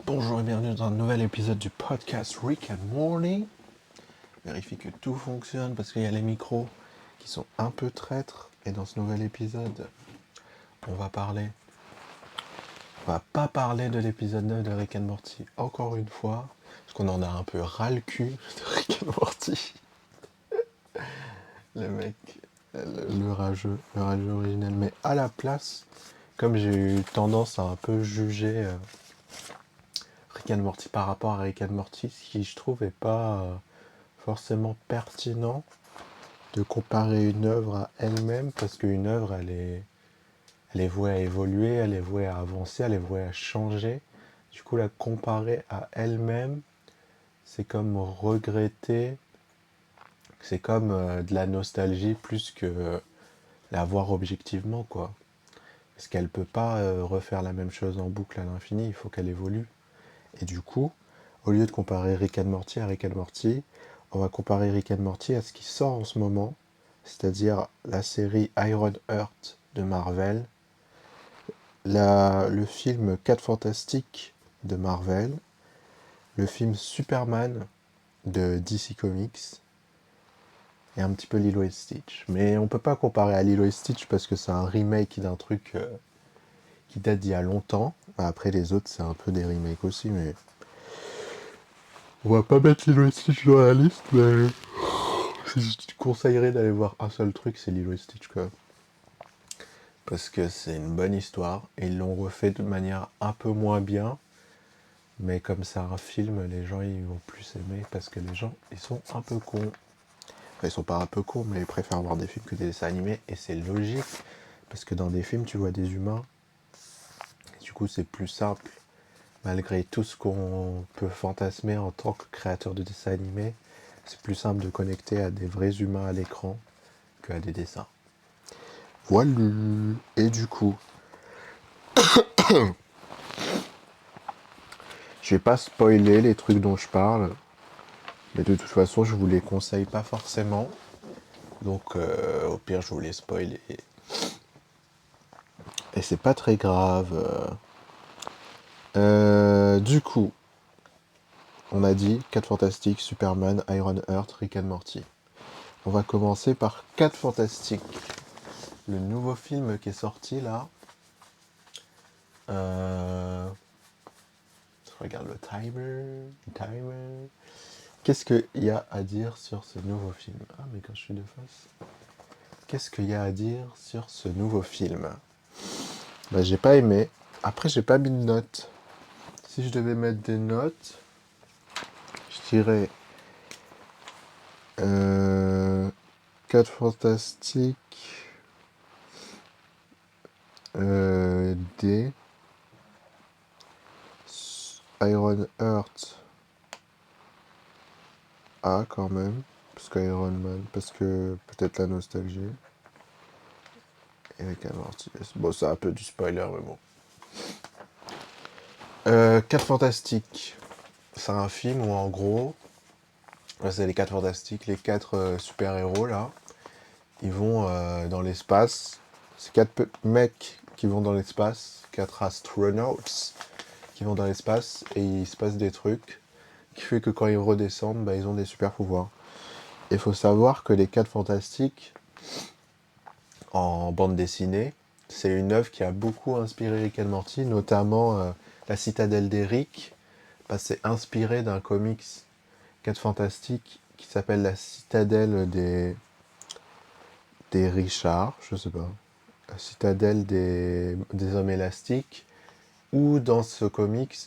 Bonjour et bienvenue dans un nouvel épisode du podcast Rick and Morty. Vérifie que tout fonctionne parce qu'il y a les micros qui sont un peu traîtres. Et dans ce nouvel épisode, on va pas parler de l'épisode 9 de Rick and Morty encore une fois, parce qu'on en a un peu ras le cul de Rick and Morty. Le mec, le rageux originel. Mais à la place, comme j'ai eu tendance à un peu juger Rick and Morty par rapport à Rick and Morty, ce qui je trouve est pas forcément pertinent de comparer une œuvre à elle-même, parce qu'une œuvre, elle est vouée à évoluer, elle est vouée à avancer, elle est vouée à changer. Du coup, la comparer à elle-même, c'est comme regretter, c'est comme de la nostalgie plus que la voir objectivement, quoi. Parce qu'elle peut pas refaire la même chose en boucle à l'infini, il faut qu'elle évolue. Et du coup, au lieu de comparer Rick and Morty à Rick and Morty, on va comparer Rick and Morty à ce qui sort en ce moment, c'est-à-dire la série Iron Heart de Marvel, le film 4 Fantastiques de Marvel, le film Superman de DC Comics, et un petit peu Lilo et Stitch. Mais on peut pas comparer à Lilo et Stitch parce que c'est un remake d'un truc qui date d'il y a longtemps. Après les autres, c'est un peu des remakes aussi, mais on va pas mettre Lilo et Stitch dans la liste, mais si je te conseillerais d'aller voir un seul truc, c'est Lilo et Stitch, quoi. Parce que c'est une bonne histoire, et ils l'ont refait de manière un peu moins bien, mais comme c'est un film, les gens ils vont plus aimer, parce que les gens, ils sont un peu cons. Enfin, ils sont pas un peu cons, mais ils préfèrent voir des films que des dessins animés, et c'est logique, parce que dans des films, tu vois des humains, et du coup c'est plus simple, malgré tout ce qu'on peut fantasmer en tant que créateur de dessins animés, c'est plus simple de connecter à des vrais humains à l'écran qu'à des dessins. Voilà. Et du coup, je vais pas spoiler les trucs dont je parle, mais de toute façon, je vous les conseille pas forcément. Donc, au pire, je vous les spoil et c'est pas très grave. Du coup, on a dit 4 Fantastiques, Superman, Iron Heart, Rick and Morty. On va commencer par 4 Fantastiques. Le nouveau film qui est sorti là. Je regarde le timer. Qu'est-ce qu'il y a à dire sur ce nouveau film? Ah, mais quand je suis de face. Qu'est-ce qu'il y a à dire sur ce nouveau film? Bah, j'ai pas aimé. Après, j'ai pas mis de notes. Si je devais mettre des notes, je dirais 4 fantastiques, D, Iron Heart, A quand même, parce qu'Iron Man, parce que peut-être la nostalgie. Et avec un Morty. Bon, c'est un peu du spoiler, mais bon. 4 fantastiques. C'est un film où en gros, là, c'est les 4 fantastiques, les 4 super-héros là, ils vont dans l'espace. C'est 4 mecs qui vont dans l'espace, 4 astronauts qui vont dans l'espace et il se passe des trucs qui fait que quand ils redescendent, bah, ils ont des super pouvoirs. Il faut savoir que les 4 fantastiques en bande dessinée, c'est une œuvre qui a beaucoup inspiré Rick and Morty, notamment La Citadelle d'Eric. Bah, c'est inspiré d'un comics 4 fantastiques qui s'appelle La Citadelle des Richards, je sais pas. La Citadelle des Hommes Élastiques, où dans ce comics,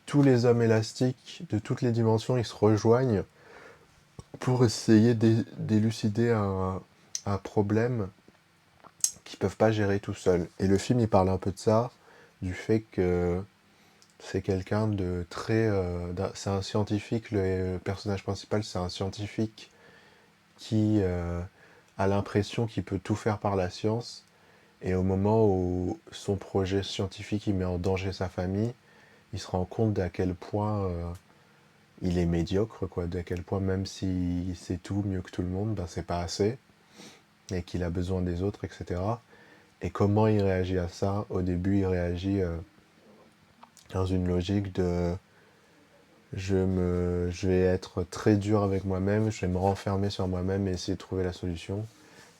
tous les hommes élastiques de toutes les dimensions, ils se rejoignent pour essayer d'élucider un problème qu'ils peuvent pas gérer tout seuls. Et le film, il parle un peu de ça, du fait que c'est quelqu'un de très... c'est un scientifique, le personnage principal, c'est un scientifique qui a l'impression qu'il peut tout faire par la science. Et au moment où son projet scientifique il met en danger sa famille, il se rend compte d'à quel point il est médiocre, quoi, d'à quel point même s'il sait tout mieux que tout le monde, ben c'est pas assez, et qu'il a besoin des autres, etc. Et comment il réagit à ça? Au début, il réagit dans une logique de je vais être très dur avec moi-même, je vais me renfermer sur moi-même et essayer de trouver la solution.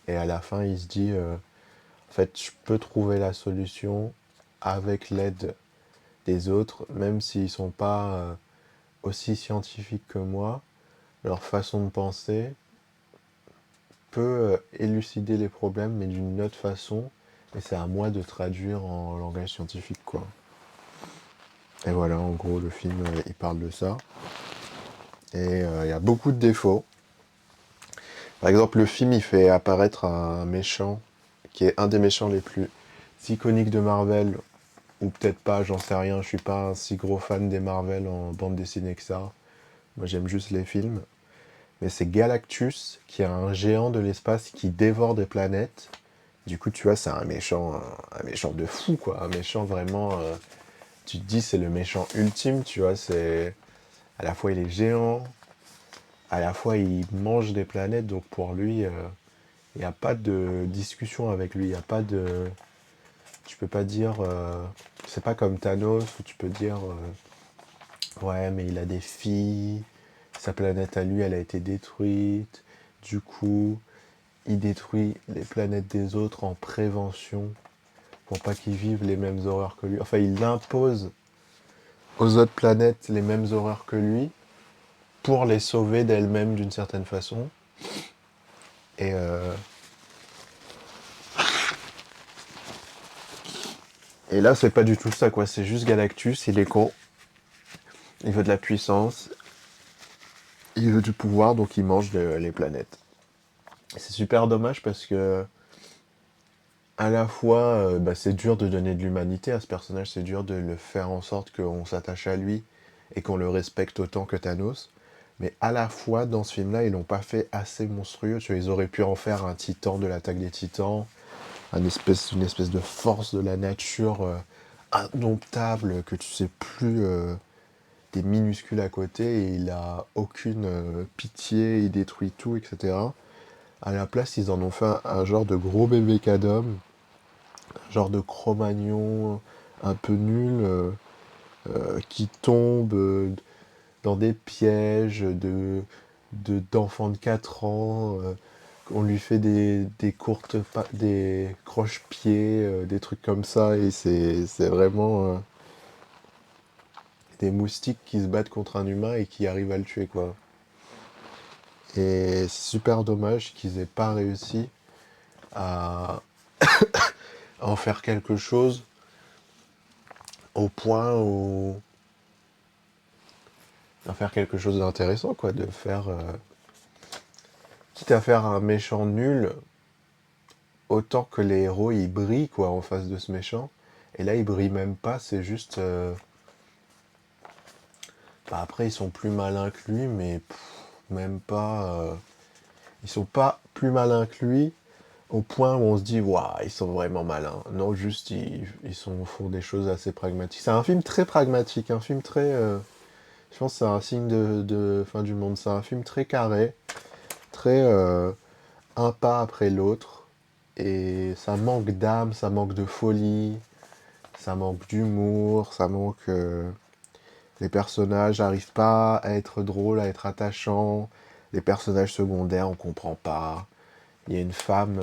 Et à la fin, il se dit, en fait, je peux trouver la solution avec l'aide des autres, même s'ils sont pas aussi scientifiques que moi. Leur façon de penser peut élucider les problèmes, mais d'une autre façon. Et c'est à moi de traduire en langage scientifique, quoi. Et voilà, en gros, le film, il parle de ça. Et il y a beaucoup de défauts. Par exemple, le film, il fait apparaître un méchant, qui est un des méchants les plus iconiques de Marvel, ou peut-être pas, j'en sais rien, je suis pas un si gros fan des Marvel en bande dessinée que ça. Moi, j'aime juste les films. Mais c'est Galactus, qui est un géant de l'espace qui dévore des planètes. Du coup, tu vois, c'est un méchant de fou, quoi. Un méchant vraiment. Tu te dis, c'est le méchant ultime, tu vois. C'est à la fois il est géant, à la fois il mange des planètes. Donc pour lui, il n'y a pas de discussion avec lui. Il n'y a pas de. Tu peux pas dire. C'est pas comme Thanos où tu peux dire. Ouais, mais il a des filles. Sa planète à lui, elle a été détruite. Du coup, il détruit les planètes des autres en prévention pour pas qu'ils vivent les mêmes horreurs que lui. Enfin, il impose aux autres planètes les mêmes horreurs que lui pour les sauver d'elles-mêmes d'une certaine façon. Et, euh, et là, c'est pas du tout ça, quoi. C'est juste Galactus, il est con. Il veut de la puissance. Il veut du pouvoir, donc il mange les planètes. C'est super dommage parce que à la fois, bah, c'est dur de donner de l'humanité à ce personnage, c'est dur de le faire en sorte qu'on s'attache à lui et qu'on le respecte autant que Thanos. Mais à la fois, dans ce film-là, ils l'ont pas fait assez monstrueux. Tu vois, ils auraient pu en faire un titan de l'attaque des titans, une espèce de force de la nature indomptable que tu sais plus. Des minuscules à côté et il a aucune pitié, il détruit tout, etc. À la place, ils en ont fait un genre de gros bébé cadom, un genre de Cro-Magnon un peu nul, qui tombe dans des pièges d'enfants de 4 ans. On lui fait des croche-pieds, des trucs comme ça, et c'est vraiment des moustiques qui se battent contre un humain et qui arrivent à le tuer, quoi. Et c'est super dommage qu'ils aient pas réussi à en faire quelque chose au point où à faire quelque chose d'intéressant, quoi, de faire quitte à faire un méchant nul, autant que les héros ils brillent, quoi, en face de ce méchant. Et là ils brillent même pas, c'est juste bah, après ils sont plus malins que lui, mais même pas ils sont pas plus malins que lui au point où on se dit waouh, ils sont vraiment malins. Non, juste font des choses assez pragmatiques. C'est un film très pragmatique, un film très je pense que c'est un signe de fin du monde. C'est un film très carré, très un pas après l'autre. Et ça manque d'âme, ça manque de folie, ça manque d'humour, ça manque. Les personnages n'arrivent pas à être drôles, à être attachants. Les personnages secondaires, on comprend pas. Il y a une femme,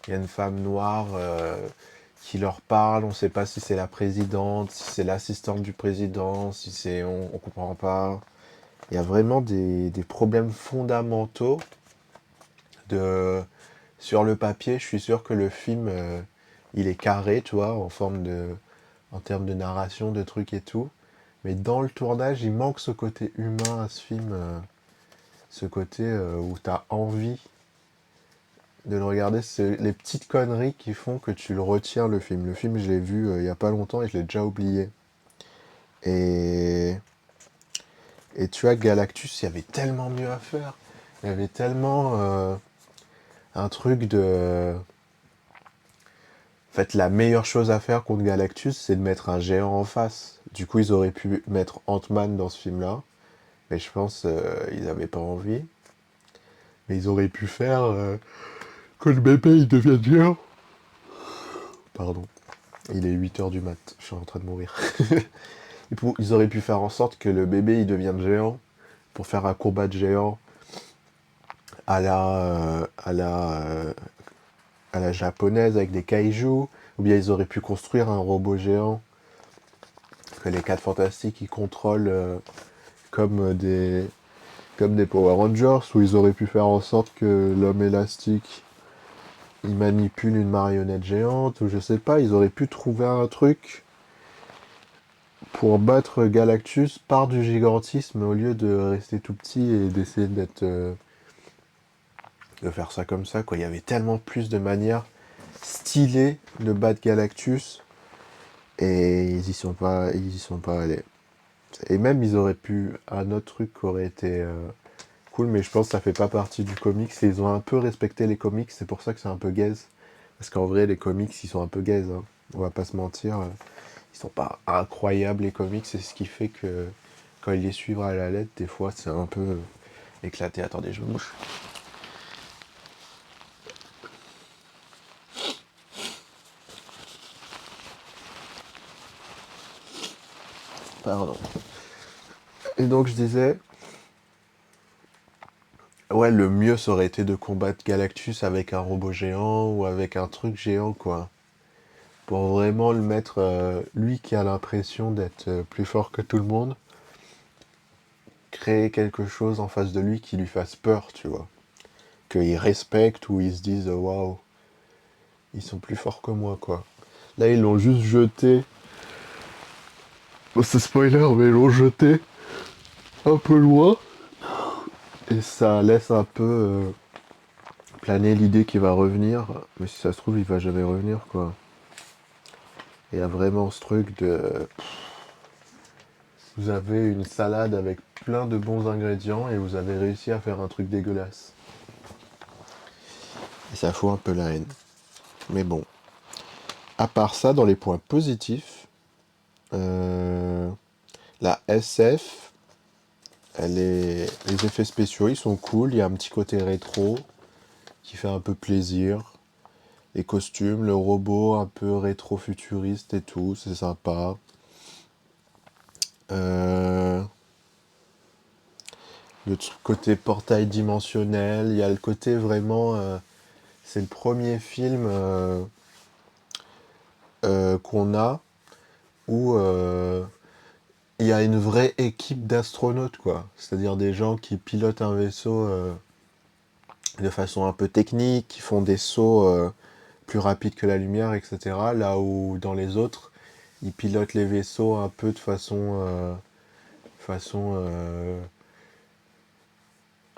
il y a une femme noire qui leur parle. On ne sait pas si c'est la présidente, si c'est l'assistante du président, si c'est, on comprend pas. Il y a vraiment des problèmes fondamentaux de sur le papier. Je suis sûr que le film, il est carré, tu vois, en termes de narration, de trucs et tout. Mais dans le tournage, il manque ce côté humain à ce film, ce côté où tu as envie de le regarder. C'est les petites conneries qui font que tu le retiens, le film. Le film, je l'ai vu il y a pas longtemps et je l'ai déjà oublié. Et, et tu vois, Galactus, il y avait tellement mieux à faire. Il y avait tellement un truc de... En fait, la meilleure chose à faire contre Galactus, c'est de mettre un géant en face. Du coup, ils auraient pu mettre Ant-Man dans ce film-là. Mais je pense ils n'avaient pas envie. Mais ils auraient pu faire que le bébé il devienne géant. Pardon. Il est 8 h du mat, je suis en train de mourir. Ils auraient pu faire en sorte que le bébé il devienne géant pour faire un combat de géant à la japonaise avec des kaijus, ou bien ils auraient pu construire un robot géant que les 4 fantastiques ils contrôlent comme des comme des Power Rangers, où ils auraient pu faire en sorte que l'homme élastique il manipule une marionnette géante, ou je sais pas, ils auraient pu trouver un truc pour battre Galactus par du gigantisme au lieu de rester tout petit et d'essayer de faire ça comme ça, quoi. Il y avait tellement plus de manières stylées de battre Galactus et ils y sont pas allés. Et même ils auraient pu un autre truc qui aurait été cool, mais je pense que ça fait pas partie du comics. Et ils ont un peu respecté les comics, c'est pour ça que c'est un peu gaze. Parce qu'en vrai, les comics, ils sont un peu gaze, hein. On va pas se mentir. Ils sont pas incroyables, les comics. C'est ce qui fait que quand ils les suivent à la lettre, des fois, c'est un peu éclaté. Attendez, je me mouche. Pardon. Et donc, je disais, ouais, le mieux, ça aurait été de combattre Galactus avec un robot géant ou avec un truc géant, quoi. Pour vraiment le mettre, lui qui a l'impression d'être plus fort que tout le monde, créer quelque chose en face de lui qui lui fasse peur, tu vois. Qu'il respecte ou il se dise waouh, ils sont plus forts que moi, quoi. Là, ils l'ont juste jeté. Oh, c'est spoiler, mais ils l'ont jeté un peu loin. Et ça laisse un peu planer l'idée qu'il va revenir. Mais si ça se trouve, il va jamais revenir, quoi. Il y a vraiment ce truc de. Vous avez une salade avec plein de bons ingrédients et vous avez réussi à faire un truc dégueulasse. Et ça fout un peu la haine. Mais bon. À part ça, dans les points positifs, la SF, les effets spéciaux, ils sont cool. Il y a un petit côté rétro qui fait un peu plaisir. Les costumes, le robot un peu rétro-futuriste et tout, c'est sympa. Euh, le côté portail dimensionnel, il y a le côté vraiment... c'est le premier film qu'on a où il y a une vraie équipe d'astronautes, quoi. C'est-à-dire des gens qui pilotent un vaisseau de façon un peu technique, qui font des sauts plus rapides que la lumière, etc. Là où dans les autres, ils pilotent les vaisseaux un peu de façon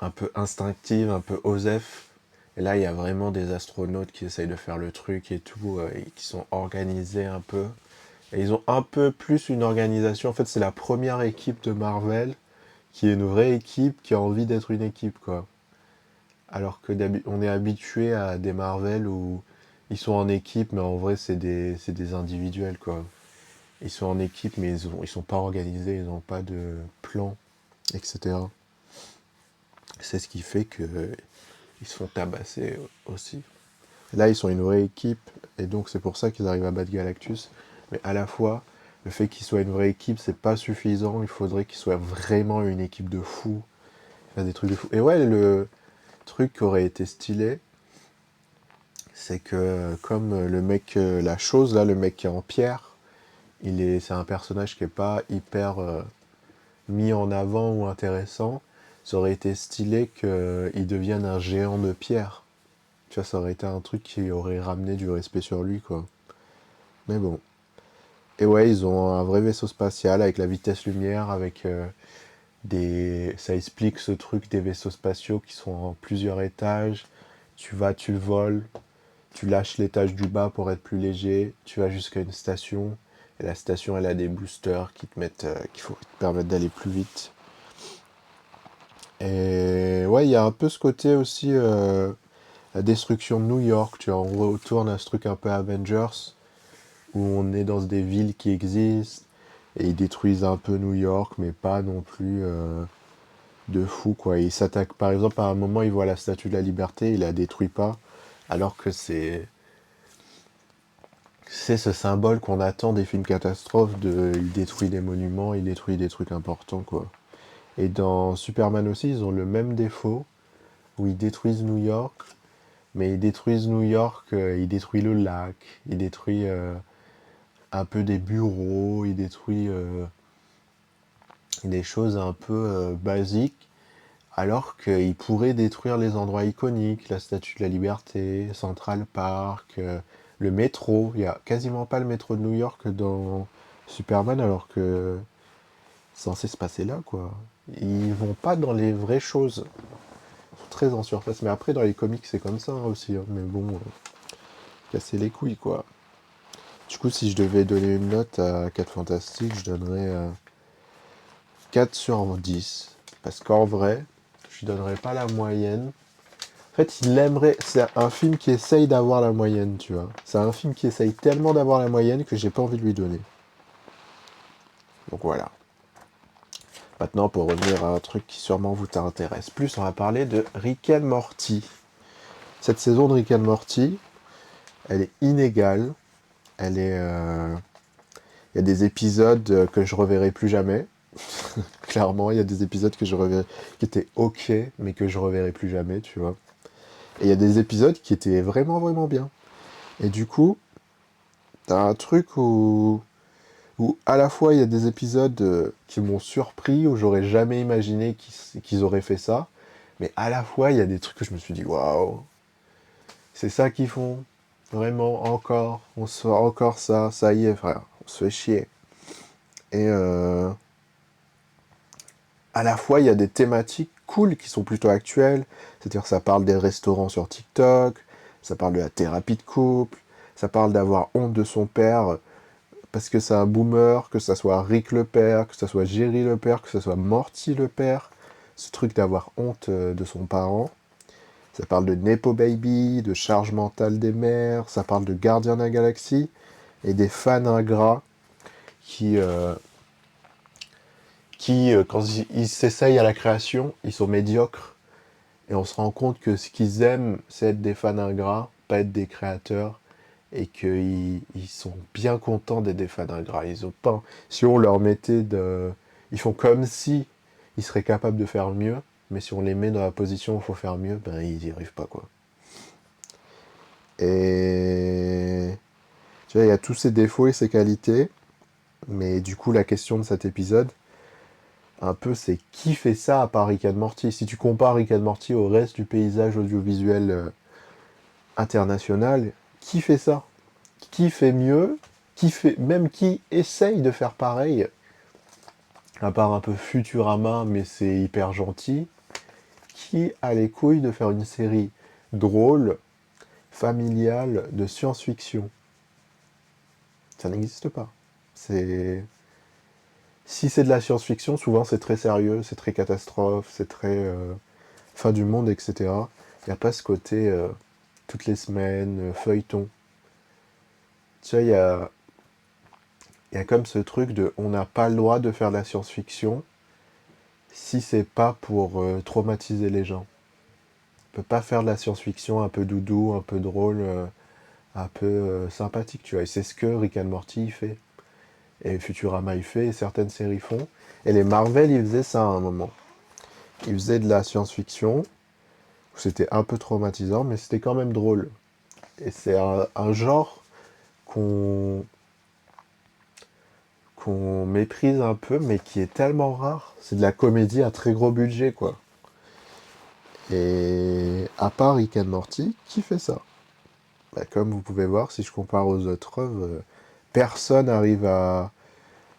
un peu instinctive, un peu osef. Et là, il y a vraiment des astronautes qui essayent de faire le truc et tout, et qui sont organisés un peu. Et ils ont un peu plus une organisation. En fait, c'est la première équipe de Marvel qui est une vraie équipe qui a envie d'être une équipe, quoi. Alors que on est habitué à des Marvel où ils sont en équipe, mais en vrai, c'est des individuels, quoi. Ils sont en équipe, mais ils sont pas organisés, ils n'ont pas de plan, etc. C'est ce qui fait que ils se font tabasser aussi. Là, ils sont une vraie équipe, et donc c'est pour ça qu'ils arrivent à battre Galactus. Mais à la fois, le fait qu'ils soient une vraie équipe, c'est pas suffisant. Il faudrait qu'ils soient vraiment une équipe de fous. Faire des trucs de fous. Et ouais, le truc qui aurait été stylé, c'est que comme le mec, la chose là, le mec qui est en pierre, c'est un personnage qui est pas hyper mis en avant ou intéressant. Ça aurait été stylé qu'il devienne un géant de pierre. Tu vois, ça aurait été un truc qui aurait ramené du respect sur lui, quoi. Mais bon. Et ouais, ils ont un vrai vaisseau spatial avec la vitesse lumière, avec des... Ça explique ce truc des vaisseaux spatiaux qui sont en plusieurs étages. Tu vas, tu voles, tu lâches l'étage du bas pour être plus léger, tu vas jusqu'à une station, et la station, elle a des boosters qui te mettent, qui te permettent d'aller plus vite. Et ouais, il y a un peu ce côté aussi, la destruction de New York, tu vois, on retourne à ce truc un peu Avengers, où on est dans des villes qui existent, et ils détruisent un peu New York, mais pas non plus de fou, quoi. Ils s'attaquent, par exemple, à un moment, ils voient la Statue de la Liberté, ils la détruisent pas, alors que C'est ce symbole qu'on attend des films catastrophes de il détruit des monuments, il détruit des trucs importants, quoi. Et dans Superman aussi, ils ont le même défaut, où ils détruisent New York, mais ils détruisent New York, ils détruisent le lac, ils détruisent un peu des bureaux, ils détruisent des choses un peu basiques, alors qu'ils pourraient détruire les endroits iconiques, la Statue de la Liberté, Central Park, le métro. Il n'y a quasiment pas le métro de New York dans Superman, alors que c'est censé se passer là, quoi. Ils vont pas dans les vraies choses. Ils sont très en surface. Mais après, dans les comics, c'est comme ça aussi, hein. Mais bon, casser les couilles, quoi. Du coup, si je devais donner une note à 4 Fantastiques, je donnerais 4 sur 10. Parce qu'en vrai, je donnerais pas la moyenne. En fait, il aimerait. C'est un film qui essaye d'avoir la moyenne, tu vois. C'est un film qui essaye tellement d'avoir la moyenne que j'ai pas envie de lui donner. Donc voilà. Maintenant, pour revenir à un truc qui sûrement vous intéresse plus, on va parler de Rick and Morty. Cette saison de Rick and Morty, elle est inégale. Elle est. Il y a des épisodes que je reverrai plus jamais. Clairement, il y a des épisodes que je reverrai qui étaient ok, mais que je reverrai plus jamais, tu vois. Et il y a des épisodes qui étaient vraiment vraiment bien. Et du coup, t'as un truc où à la fois il y a des épisodes qui m'ont surpris, où j'aurais jamais imaginé qu'ils auraient fait ça, mais à la fois il y a des trucs que je me suis dit waouh, c'est ça qu'ils font, vraiment encore, on se fait encore ça, ça y est frère, on se fait chier. Et à la fois il y a des thématiques cool qui sont plutôt actuelles, c'est-à-dire ça parle des restaurants sur TikTok, ça parle de la thérapie de couple, ça parle d'avoir honte de son père parce que c'est un boomer, que ça soit Rick le père, que ça soit Jerry le père, que ça soit Morty le père, ce truc d'avoir honte de son parent. Ça parle de Nepo Baby, de charge mentale des mères, ça parle de Gardien de la Galaxie, et des fans ingrats qui, quand ils s'essayent à la création, ils sont médiocres, et on se rend compte que ce qu'ils aiment, c'est être des fans ingrats, pas être des créateurs, et qu'ils sont bien contents d'être des fans ingrats. Ils ont pas, si on leur mettait de... Ils font comme si ils seraient capables de faire mieux, mais si on les met dans la position où il faut faire mieux, ben ils n'y arrivent pas, quoi. Et... Tu vois, il y a tous ses défauts et ses qualités, mais du coup, la question de cet épisode, un peu, c'est qui fait ça à part Rick and Morty? Si tu compares Rick and Morty au reste du paysage audiovisuel international, qui fait ça? Qui fait mieux, même qui essaye de faire pareil, à part un peu Futurama, mais c'est hyper gentil, qui a les couilles de faire une série drôle, familiale, de science-fiction? Ça n'existe pas. C'est... Si c'est de la science-fiction, souvent c'est très sérieux, c'est très catastrophe, c'est très fin du monde, etc. Il n'y a pas ce côté toutes les semaines, feuilleton. Tu sais, il y a comme ce truc de on n'a pas le droit de faire de la science-fiction si c'est pas pour traumatiser les gens. On peut pas faire de la science-fiction un peu doudou, un peu drôle, un peu sympathique, tu vois. Et c'est ce que Rick and Morty fait. Et Futurama il fait, et certaines séries font. Et les Marvel, ils faisaient ça à un moment. Ils faisaient de la science-fiction, où c'était un peu traumatisant, mais c'était quand même drôle. Et c'est un genre qu'on qu'on méprise un peu, mais qui est tellement rare. C'est de la comédie à très gros budget, quoi. Et à part Rick and Morty, qui fait ça? Bah, comme vous pouvez voir, si je compare aux autres œuvres, personne n'arrive à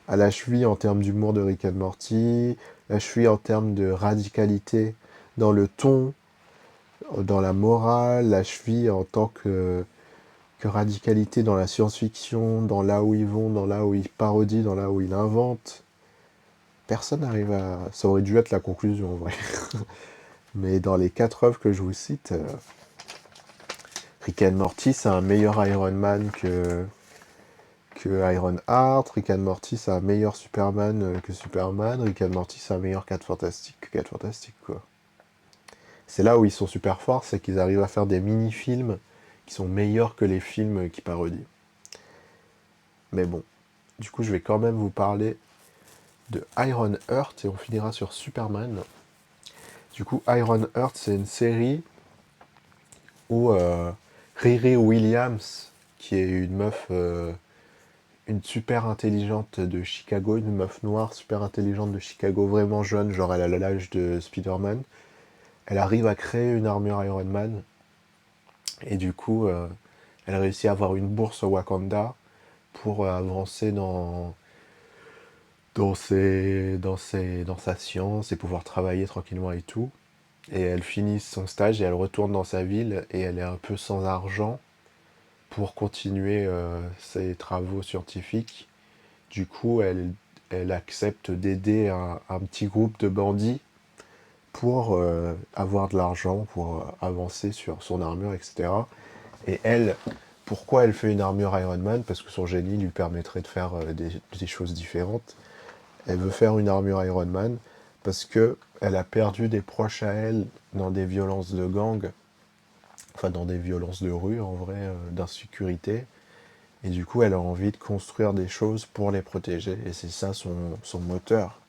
la cheville en termes d'humour de Rick and Morty, la cheville en termes de radicalité dans le ton, dans la morale, la cheville en tant que radicalité dans la science-fiction, dans là où ils vont, dans là où ils parodient, dans là où ils inventent. Personne n'arrive à... Ça aurait dû être la conclusion, en vrai. Mais dans les 4 œuvres que je vous cite, Rick and Morty, c'est un meilleur Iron Man que Iron Heart. Rick and Morty, c'est un meilleur Superman que Superman. Rick and Morty, c'est un meilleur 4 Fantastiques que 4 Fantastiques, quoi. C'est là où ils sont super forts, c'est qu'ils arrivent à faire des mini-films qui sont meilleurs que les films qui parodient. Mais bon, du coup, je vais quand même vous parler de Iron Heart et on finira sur Superman. Du coup, Iron Heart, c'est une série où Riri Williams, qui est une meuf, une super intelligente de Chicago, une meuf noire super intelligente de Chicago, vraiment jeune, genre elle a l'âge de Spider-Man, elle arrive à créer une armure Iron Man et du coup, elle réussit à avoir une bourse au Wakanda pour avancer dans sa science et pouvoir travailler tranquillement et tout. Et elle finit son stage et elle retourne dans sa ville et elle est un peu sans argent pour continuer ses travaux scientifiques. Du coup, elle accepte d'aider un petit groupe de bandits pour avoir de l'argent, pour avancer sur son armure, etc. Et elle, pourquoi elle fait une armure Iron Man? Parce que son génie lui permettrait de faire des choses différentes. Elle veut faire une armure Iron Man parce que elle a perdu des proches à elle dans des violences de gang, enfin dans des violences de rue en vrai, d'insécurité. Et du coup, elle a envie de construire des choses pour les protéger. Et c'est ça son moteur.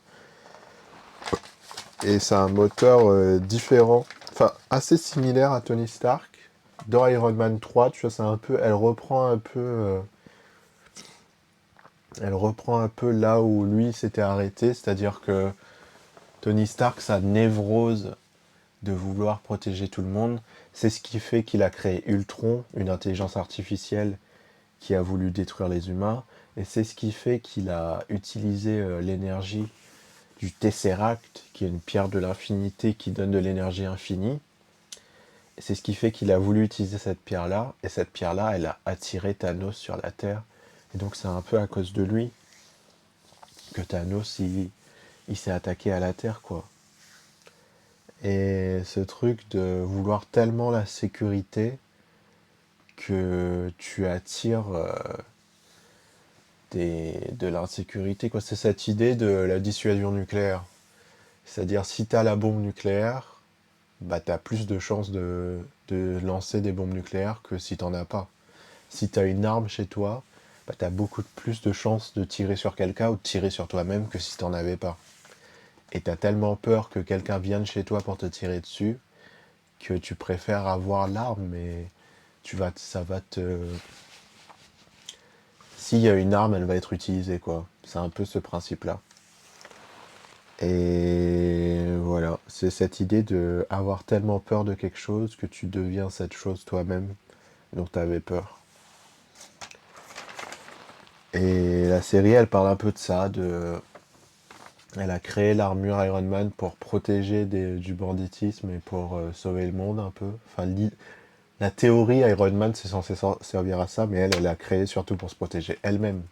Et c'est un moteur différent, enfin assez similaire à Tony Stark. Dans Iron Man 3, tu vois, c'est un peu, elle reprend un peu là où lui s'était arrêté, c'est-à-dire que Tony Stark, sa névrose de vouloir protéger tout le monde, c'est ce qui fait qu'il a créé Ultron, une intelligence artificielle qui a voulu détruire les humains, et c'est ce qui fait qu'il a utilisé l'énergie du Tesseract, qui est une pierre de l'infinité qui donne de l'énergie infinie. Et c'est ce qui fait qu'il a voulu utiliser cette pierre-là, et cette pierre-là, elle a attiré Thanos sur la Terre. Et donc c'est un peu à cause de lui que Thanos, il s'est attaqué à la Terre, quoi. Et ce truc de vouloir tellement la sécurité que tu attires de l'insécurité, quoi. C'est cette idée de la dissuasion nucléaire. C'est-à-dire, si tu as la bombe nucléaire, bah, tu as plus de chances de lancer des bombes nucléaires que si t'en as pas. Si tu as une arme chez toi, bah, tu as beaucoup plus de chances de tirer sur quelqu'un ou de tirer sur toi-même que si t'en avais pas. Et tu as tellement peur que quelqu'un vienne chez toi pour te tirer dessus que tu préfères avoir l'arme, mais ça va te... S'il y a une arme, elle va être utilisée, quoi. C'est un peu ce principe-là. Et voilà, c'est cette idée de avoir tellement peur de quelque chose que tu deviens cette chose toi-même dont tu avais peur. Et la série, elle parle un peu de ça, elle a créé l'armure Iron Man pour protéger du banditisme et pour sauver le monde un peu. Enfin, la théorie Iron Man, c'est censé servir à ça, mais elle l'a créé surtout pour se protéger elle-même.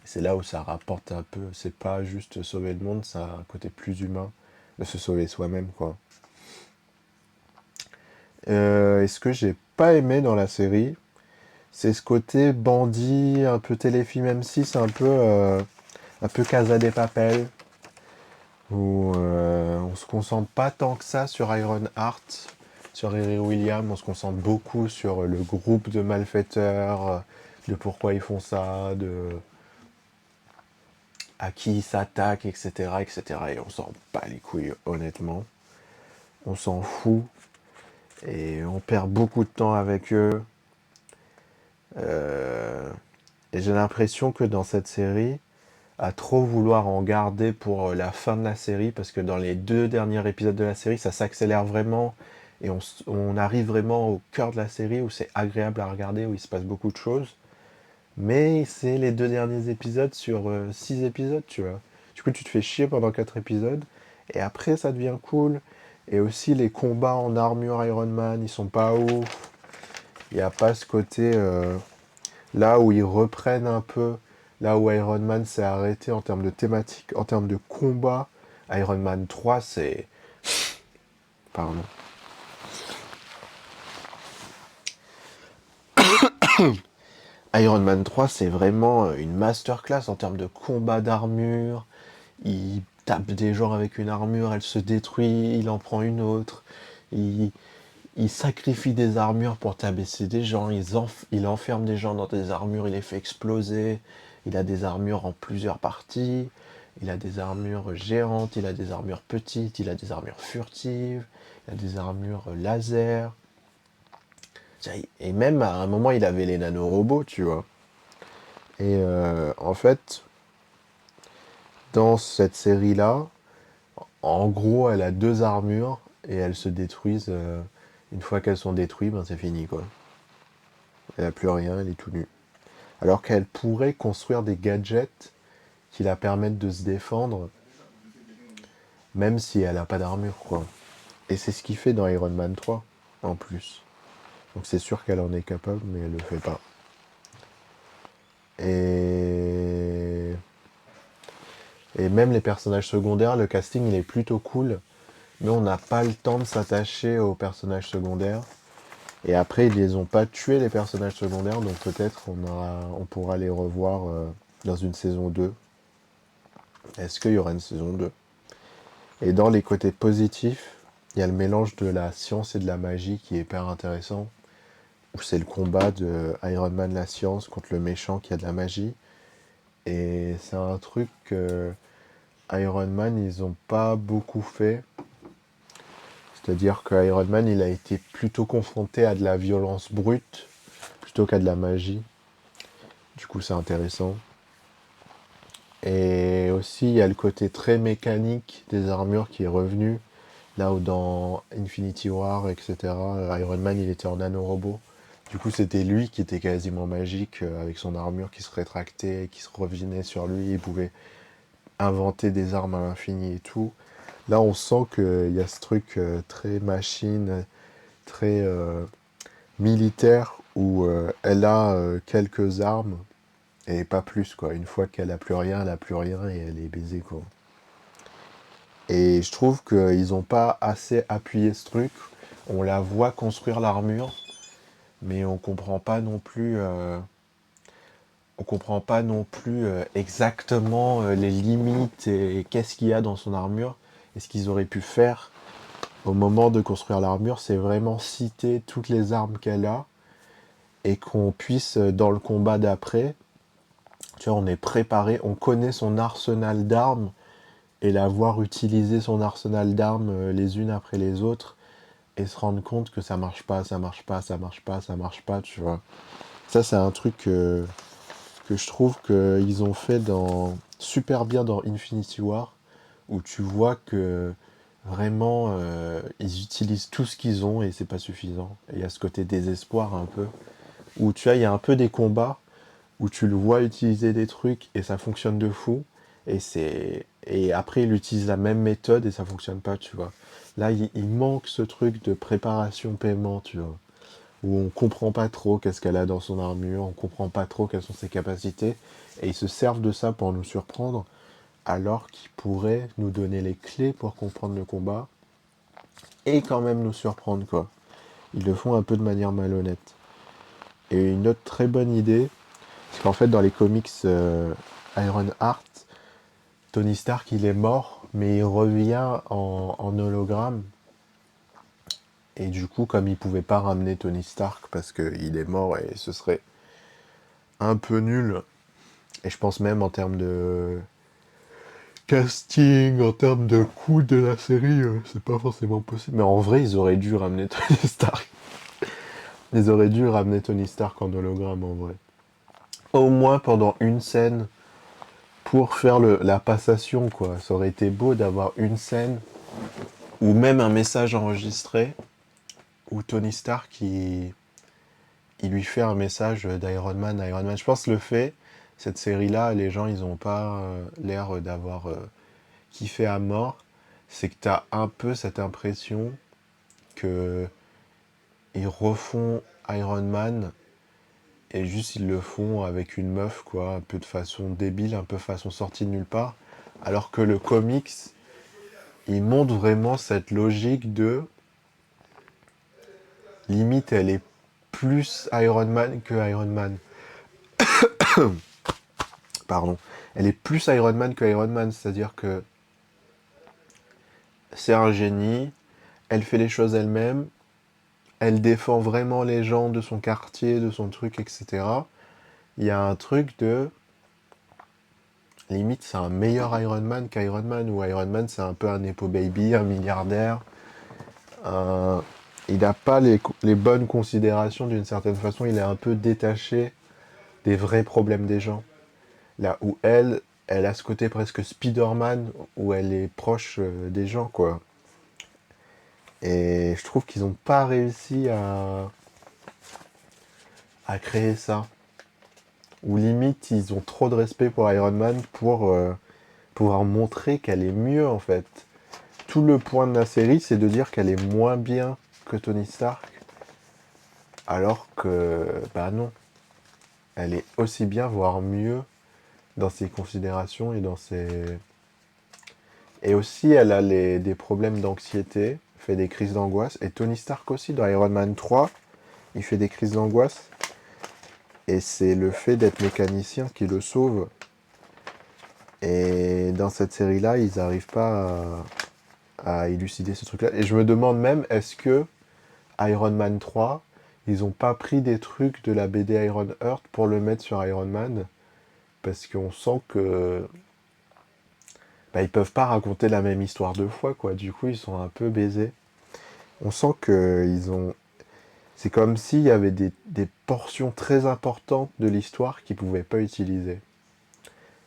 C'est là où ça rapporte un peu. C'est pas juste sauver le monde, ça a un côté plus humain de se sauver soi-même, quoi. Et ce que j'ai pas aimé dans la série, c'est ce côté bandit, un peu téléfilm M6, un peu Casa de Papel, où on se concentre pas tant que ça sur Iron Heart, sur Riri Williams, on se concentre beaucoup sur le groupe de malfaiteurs, de pourquoi ils font ça, de à qui ils s'attaquent, etc., etc. Et on s'en bat les couilles, honnêtement. On s'en fout. Et on perd beaucoup de temps avec eux. Euh, Et j'ai l'impression que dans cette série, à trop vouloir en garder pour la fin de la série, parce que dans les 2 derniers épisodes de la série, ça s'accélère vraiment, et on arrive vraiment au cœur de la série, où c'est agréable à regarder, où il se passe beaucoup de choses. Mais c'est les 2 derniers épisodes sur 6 épisodes, tu vois. Du coup, tu te fais chier pendant 4 épisodes, et après, ça devient cool. Et aussi, les combats en armure Iron Man, ils sont pas ouf. Il n'y a pas ce côté là où ils reprennent un peu, là où Iron Man s'est arrêté en termes de thématique, en termes de combat. Iron Man 3, c'est... Pardon. Iron Man 3, c'est vraiment une masterclass en termes de combat d'armure. Il tape des gens avec une armure, elle se détruit, il en prend une autre. Il, il sacrifie des armures pour tabasser des gens, il enferme des gens dans des armures, il les fait exploser, il a des armures en plusieurs parties, il a des armures géantes, il a des armures petites, il a des armures furtives, il a des armures laser. Et même à un moment, il avait les nanorobots, tu vois. Et en fait, dans cette série-là, en gros, elle a deux armures et elles se détruisent. Une fois qu'elles sont détruites, ben c'est fini, quoi. Elle n'a plus rien, elle est tout nue. Alors qu'elle pourrait construire des gadgets qui la permettent de se défendre, même si elle n'a pas d'armure, quoi. Et c'est ce qu'il fait dans Iron Man 3, en plus. Donc c'est sûr qu'elle en est capable, mais elle le fait pas. Et... Et même les personnages secondaires, le casting il est plutôt cool, mais on n'a pas le temps de s'attacher aux personnages secondaires. Et après, ils les ont pas tués, les personnages secondaires, donc peut-être on pourra les revoir dans une saison 2. Est-ce qu'il y aura une saison 2? Et dans les côtés positifs, il y a le mélange de la science et de la magie qui est hyper intéressant. Où c'est le combat de Iron Man la science contre le méchant qui a de la magie. Et c'est un truc que Iron Man, ils ont pas beaucoup fait. C'est-à-dire que Iron Man, il a été plutôt confronté à de la violence brute plutôt qu'à de la magie. Du coup, c'est intéressant. Et aussi, il y a le côté très mécanique des armures qui est revenu. Là où dans Infinity War, etc., Iron Man, il était en nanorobot. Du coup, c'était lui qui était quasiment magique, avec son armure qui se rétractait, qui se revenait sur lui. Il pouvait inventer des armes à l'infini et tout. Là, on sent qu'il y a ce truc très machine, très militaire, où elle a quelques armes, et pas plus, quoi. Une fois qu'elle a plus rien, elle a plus rien, et elle est baisée, quoi. Et je trouve qu'ils n'ont pas assez appuyé ce truc. On la voit construire l'armure, mais on comprend pas non plus exactement les limites et qu'est-ce qu'il y a dans son armure. Et ce qu'ils auraient pu faire au moment de construire l'armure, c'est vraiment citer toutes les armes qu'elle a et qu'on puisse, dans le combat d'après, tu vois, on est préparé, on connaît son arsenal d'armes et la voir utiliser son arsenal d'armes les unes après les autres et se rendre compte que ça marche pas, ça marche pas, ça marche pas, ça marche pas, tu vois. Ça, c'est un truc que je trouve qu'ils ont fait super bien dans Infinity War, où tu vois que vraiment ils utilisent tout ce qu'ils ont et c'est pas suffisant. Et il y a ce côté désespoir un peu, où tu vois, il y a un peu des combats où tu le vois utiliser des trucs et ça fonctionne de fou, et après il utilise la même méthode et ça fonctionne pas, tu vois. Là, il manque ce truc de préparation paiement, tu vois, où on comprend pas trop qu'est-ce qu'elle a dans son armure, on comprend pas trop quelles sont ses capacités, et ils se servent de ça pour nous surprendre, alors qu'ils pourraient nous donner les clés pour comprendre le combat, et quand même nous surprendre, quoi. Ils le font un peu de manière malhonnête. Et une autre très bonne idée, c'est qu'en fait dans les comics Iron Heart, Tony Stark il est mort, mais il revient en hologramme. Et du coup, comme il pouvait pas ramener Tony Stark parce qu'il est mort et ce serait un peu nul, et je pense même en termes de casting, en termes de coût de la série, c'est pas forcément possible. Mais en vrai, ils auraient dû ramener Tony Stark. Ils auraient dû ramener Tony Stark en hologramme en vrai. Au moins pendant une scène pour faire la passation, quoi. Ça aurait été beau d'avoir une scène ou même un message enregistré où Tony Stark il lui fait un message d'Iron Man à Iron Man. Je pense que le fait, cette série-là, les gens ils ont pas l'air d'avoir kiffé à mort. C'est que t'as un peu cette impression que ils refont Iron Man et juste ils le font avec une meuf, quoi, un peu de façon débile, un peu façon sortie de nulle part. Alors que le comics, il montre vraiment cette logique de limite, elle est plus Iron Man que Iron Man. Pardon. Elle est plus Iron Man que Iron Man, c'est-à-dire que c'est un génie, elle fait les choses elle-même, elle défend vraiment les gens de son quartier, de son truc, etc. Il y a un truc de... Limite, c'est un meilleur Iron Man qu'Iron Man, où Iron Man, c'est un peu un nepo baby, un milliardaire. Il n'a pas les bonnes considérations d'une certaine façon, il est un peu détaché des vrais problèmes des gens. Là où elle a ce côté presque Spider-Man, où elle est proche des gens, quoi. Et je trouve qu'ils n'ont pas réussi à créer ça. Ou limite, ils ont trop de respect pour Iron Man pour pouvoir montrer qu'elle est mieux, en fait. Tout le point de la série, c'est de dire qu'elle est moins bien que Tony Stark, alors que, bah non, elle est aussi bien, voire mieux, dans ses considérations et dans ses... Et aussi, elle a des problèmes d'anxiété, fait des crises d'angoisse, et Tony Stark aussi, dans Iron Man 3, il fait des crises d'angoisse, et c'est le fait d'être mécanicien qui le sauve. Et dans cette série-là, ils n'arrivent pas à élucider ce truc-là. Et je me demande même, est-ce que Iron Man 3, ils n'ont pas pris des trucs de la BD Iron Heart pour le mettre sur Iron Man? Parce qu'on sent que bah, ils peuvent pas raconter la même histoire deux fois, quoi. Du coup, ils sont un peu baisés. On sent que ils ont... C'est comme s'il y avait des portions très importantes de l'histoire qu'ils pouvaient pas utiliser.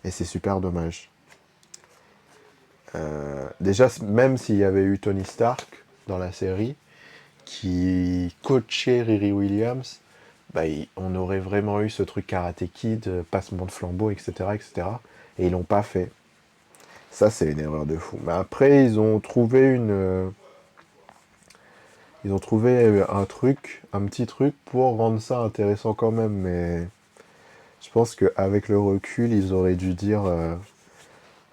Et c'est super dommage. Déjà, même s'il y avait eu Tony Stark dans la série, qui coachait Riri Williams, bah, on aurait vraiment eu ce truc Karate Kid, passement de flambeau, etc., etc. Et ils l'ont pas fait. Ça, c'est une erreur de fou. Mais après, ils ont trouvé un truc, un petit truc pour rendre ça intéressant quand même. Mais je pense qu'avec le recul, ils auraient dû dire,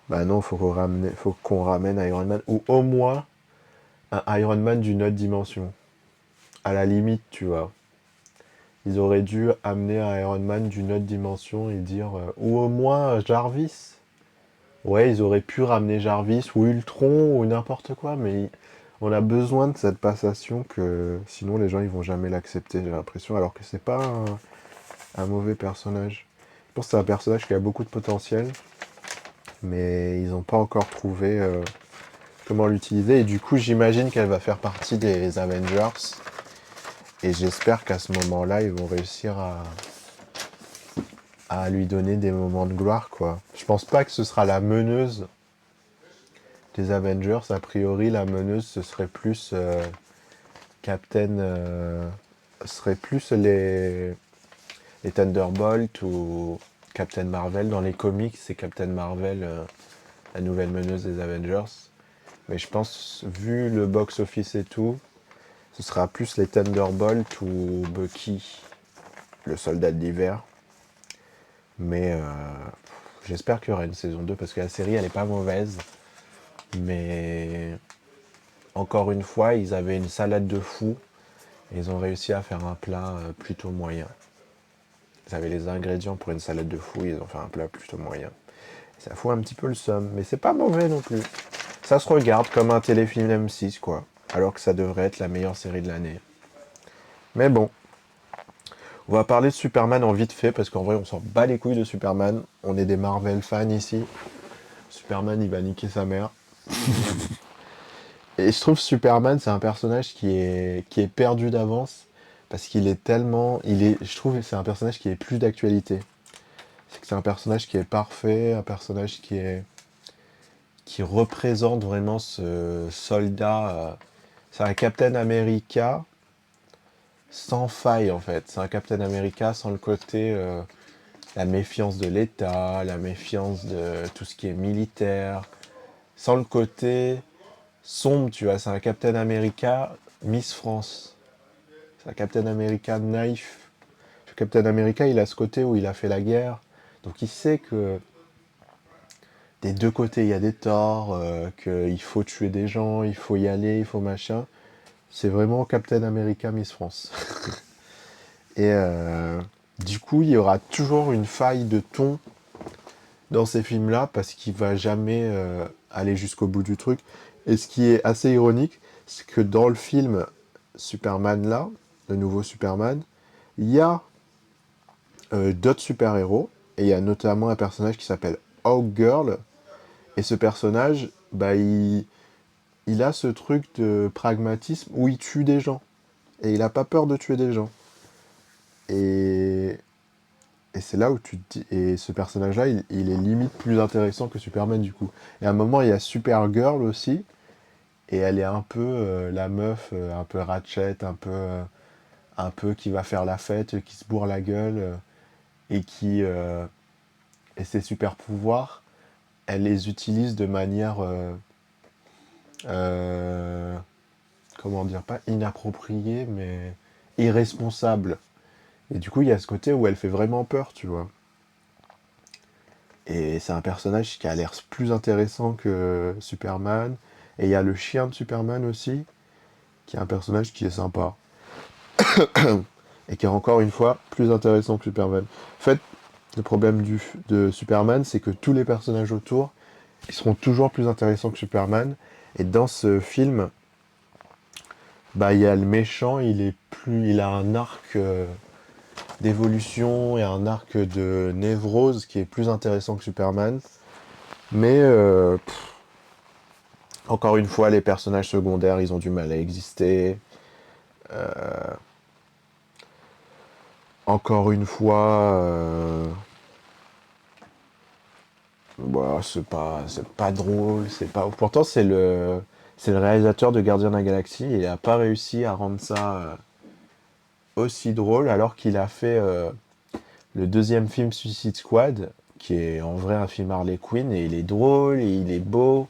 bah non, faut qu'on ramène Iron Man, ou au moins un Iron Man d'une autre dimension. À la limite, tu vois. Ils auraient dû amener un Iron Man d'une autre dimension et dire, ou au moins Jarvis. Ouais, ils auraient pu ramener Jarvis ou Ultron ou n'importe quoi, mais on a besoin de cette passation que sinon les gens ils vont jamais l'accepter, j'ai l'impression, alors que c'est pas un mauvais personnage. Je pense que c'est un personnage qui a beaucoup de potentiel, mais ils n'ont pas encore trouvé comment l'utiliser. Et du coup, j'imagine qu'elle va faire partie des Avengers. Et j'espère qu'à ce moment-là, ils vont réussir à lui donner des moments de gloire, quoi. Je pense pas que ce sera la meneuse des Avengers. A priori, la meneuse, ce serait plus Captain... serait plus les Thunderbolts ou Captain Marvel. Dans les comics, c'est Captain Marvel, la nouvelle meneuse des Avengers. Mais je pense, vu le box-office et tout, ce sera plus les Thunderbolts ou Bucky, le soldat de l'hiver. Mais j'espère qu'il y aura une saison 2 parce que la série, elle est pas mauvaise. Mais encore une fois, ils avaient une salade de fou et ils ont réussi à faire un plat plutôt moyen. Ils avaient les ingrédients pour une salade de fou, ils ont fait un plat plutôt moyen. Ça fout un petit peu le seum, mais c'est pas mauvais non plus. Ça se regarde comme un téléfilm M6, quoi. Alors que ça devrait être la meilleure série de l'année. Mais bon, on va parler de Superman en vite fait, parce qu'en vrai, on s'en bat les couilles de Superman. On est des Marvel fans ici. Superman, il va niquer sa mère. Et je trouve Superman, c'est un personnage qui est perdu d'avance, parce qu'il est tellement... je trouve que c'est un personnage qui est plus d'actualité. C'est un personnage qui est parfait, un personnage qui représente vraiment ce soldat. C'est un Captain America sans faille en fait. C'est un Captain America sans le côté la méfiance de l'État, la méfiance de tout ce qui est militaire, sans le côté sombre, tu vois. C'est un Captain America Miss France. C'est un Captain America naïf. Le Captain America, il a ce côté où il a fait la guerre, donc il sait que des deux côtés, il y a des torts, qu'il faut tuer des gens, il faut y aller, il faut machin. C'est vraiment Captain America Miss France. Et du coup, il y aura toujours une faille de ton dans ces films-là, parce qu'il va jamais aller jusqu'au bout du truc. Et ce qui est assez ironique, c'est que dans le film, Superman là, le nouveau Superman, il y a d'autres super-héros, et il y a notamment un personnage qui s'appelle Hawkgirl, et ce personnage, bah, il a ce truc de pragmatisme où il tue des gens, et il a pas peur de tuer des gens. Et, et c'est là où tu te dis, et ce personnage-là, il est limite plus intéressant que Superman du coup. Et à un moment, il y a Supergirl aussi, et elle est un peu la meuf, un peu ratchet, un peu qui va faire la fête, qui se bourre la gueule, et qui, et ses super pouvoirs, elle les utilise de manière, euh, comment dire, pas inappropriée, mais irresponsable. Et du coup, il y a ce côté où elle fait vraiment peur, tu vois. Et c'est un personnage qui a l'air plus intéressant que Superman. Et il y a le chien de Superman aussi, qui est un personnage qui est sympa. Et qui est encore une fois plus intéressant que Superman. En fait, le problème de Superman, c'est que tous les personnages autour, ils seront toujours plus intéressants que Superman. Et dans ce film, bah il y a le méchant, il a un arc d'évolution et un arc de névrose qui est plus intéressant que Superman. Mais encore une fois, les personnages secondaires, ils ont du mal à exister. Euh, encore une fois, bah, c'est pas drôle, c'est pas. Pourtant, c'est le réalisateur de Gardien de la Galaxie et il a pas réussi à rendre ça aussi drôle alors qu'il a fait le deuxième film Suicide Squad, qui est en vrai un film Harley Quinn et il est drôle et il est beau